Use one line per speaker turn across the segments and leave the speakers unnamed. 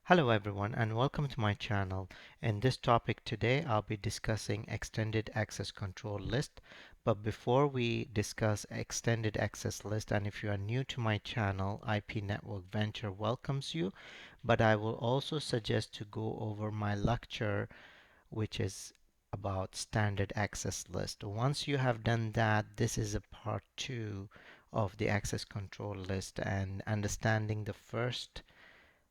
Hello everyone and welcome to my channel. In this topic today I'll be discussing extended access control list. But before we discuss extended access list, and if you are new to my channel, IP Network Venture welcomes you, but I will also suggest to go over my lecture which is about standard access list. Once you have done that, this is a part 2 of the access control list, and understanding the first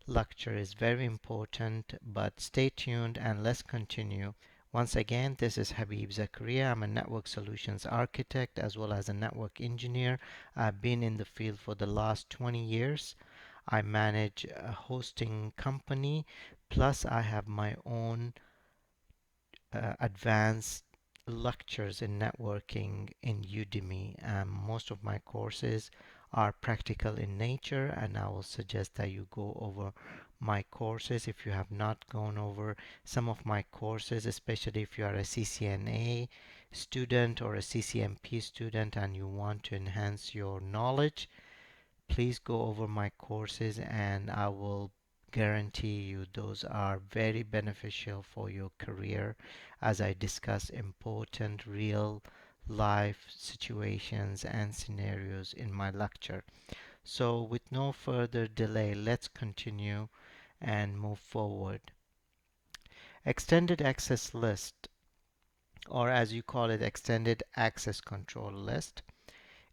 lecture is very important, but stay tuned and let's continue. Once again, this is Habib Zakaria. I'm a network solutions architect as well as a network engineer. I've been in the field for the last 20 years. I manage a hosting company, plus I have my own advanced lectures in networking in Udemy. Most of my courses are practical in nature, and I will suggest that you go over my courses if you have not gone over some of my courses, especially if you are a CCNA student or a CCMP student and you want to enhance your knowledge. Please go over my courses and I will guarantee you those are very beneficial for your career as I discuss important real life situations and scenarios in my lecture. So with no further delay, let's continue and move forward. Extended access list, or as you call it, extended access control list,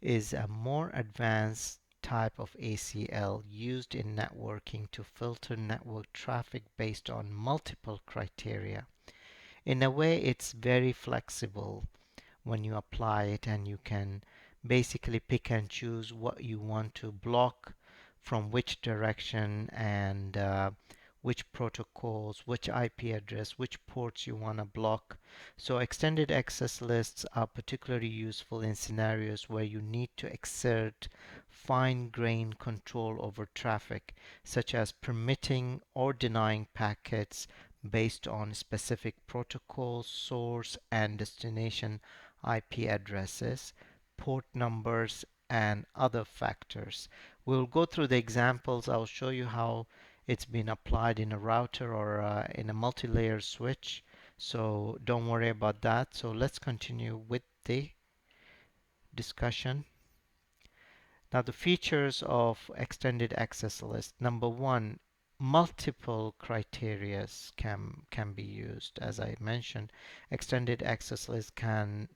is a more advanced type of ACL used in networking to filter network traffic based on multiple criteria. In a way, it's very flexible when you apply it, and you can basically pick and choose what you want to block from which direction, and which protocols, which IP address, which ports you want to block. So extended access lists are particularly useful in scenarios where you need to exert fine-grained control over traffic, such as permitting or denying packets based on specific protocols, source and destination IP addresses, port numbers, and other factors. We'll go through the examples. I'll show you how it's been applied in a router or in a multi-layer switch. So don't worry about that. So let's continue with the discussion. Now the features of extended access list. Number one, multiple criteria can be used. As I mentioned, extended access list can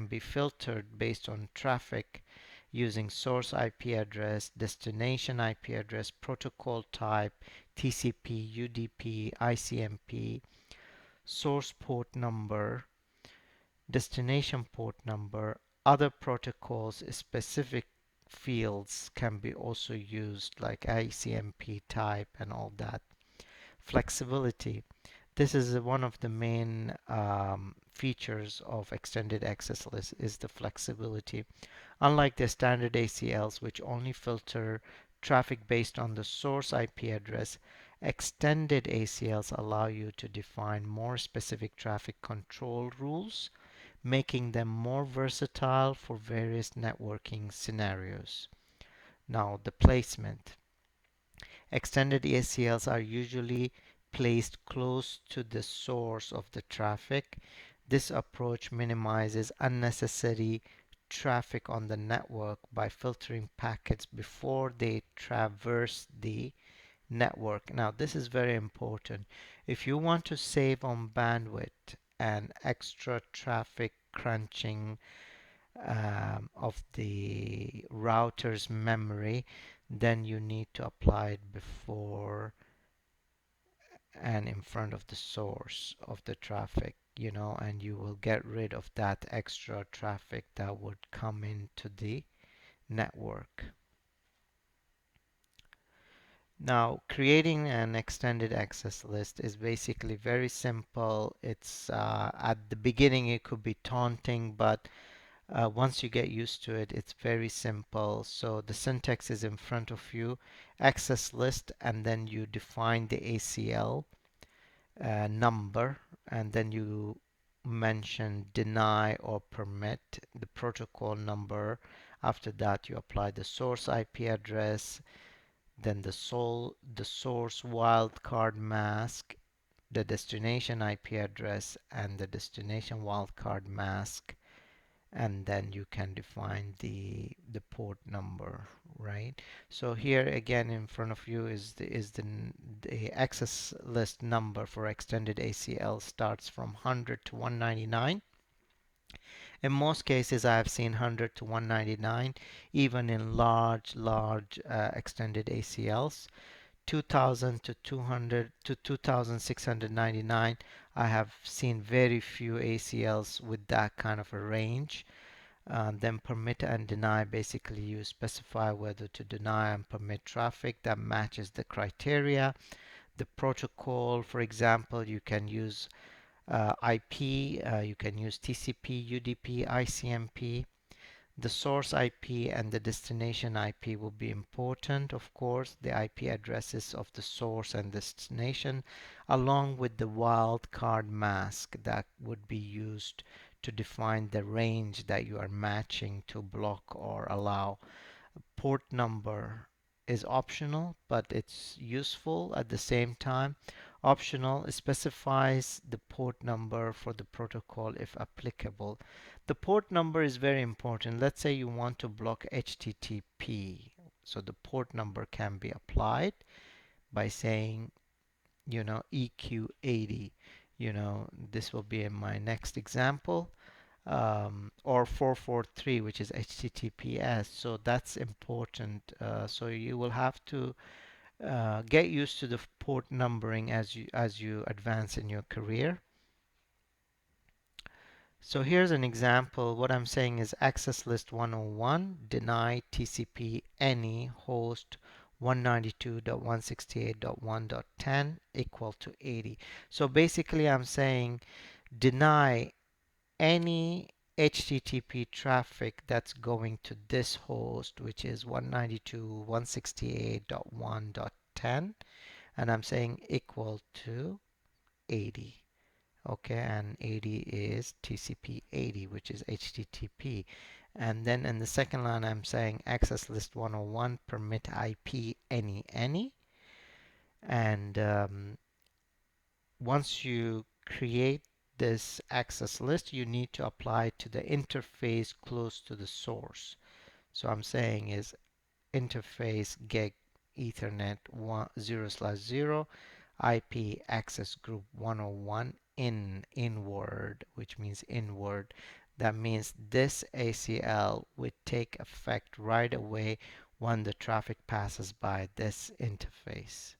be filtered based on traffic using source IP address, destination IP address, protocol type, TCP, UDP, ICMP, source port number, destination port number. Other protocols specific fields can be also used like ICMP type and all that. Flexibility. This is one of the main features of extended access list is the flexibility. Unlike the standard ACLs, which only filter traffic based on the source IP address, extended ACLs allow you to define more specific traffic control rules, making them more versatile for various networking scenarios. Now, the placement. Extended ACLs are usually placed close to the source of the traffic. This approach minimizes unnecessary traffic on the network by filtering packets before they traverse the network. Now, this is very important. If you want to save on bandwidth and extra traffic crunching of the router's memory, then you need to apply it before and in front of the source of the traffic, and you will get rid of that extra traffic that would come into the network. Now, creating an extended access list is basically very simple. It's at the beginning it could be taunting, but once you get used to it, it's very simple. So the syntax is in front of you, access list, and then you define the ACL number, and then you mention deny or permit the protocol number. After that, you apply the source IP address, then the source wildcard mask, the destination IP address, and the destination wildcard mask, and then you can define the port number, right? So here again in front of you is the access list number for extended ACL starts from 100 to 199. In most cases, I have seen 100 to 199, even in large extended ACLs. 2000 to 200 to 2699, I have seen very few ACLs with that kind of a range. Then permit and deny, basically you specify whether to deny and permit traffic that matches the criteria. The protocol, for example, you can use IP, you can use TCP, UDP, ICMP. The source IP and the destination IP will be important, of course, the IP addresses of the source and destination, along with the wildcard mask that would be used to define the range that you are matching to block or allow. Port number is optional, but it's useful at the same time. Optional specifies the port number for the protocol if applicable. The port number is very important. Let's say you want to block HTTP. So the port number can be applied by saying, EQ80. This will be in my next example. Or 443, which is HTTPS. So that's important. So you will have to get used to the port numbering as you advance in your career. So here's an example. What I'm saying is access list 101, deny TCP any host 192.168.1.10 equal to 80. So basically I'm saying deny any HTTP traffic that's going to this host, which is 192.168.1.10, and I'm saying equal to 80. Okay, and 80 is TCP 80, which is HTTP. And then in the second line, I'm saying access list 101 permit IP any. And once you create this access list, you need to apply to the interface close to the source. So I'm saying is interface get Ethernet 0/0 IP access group 101 inward, which means inward. That means this ACL would take effect right away when the traffic passes by this interface.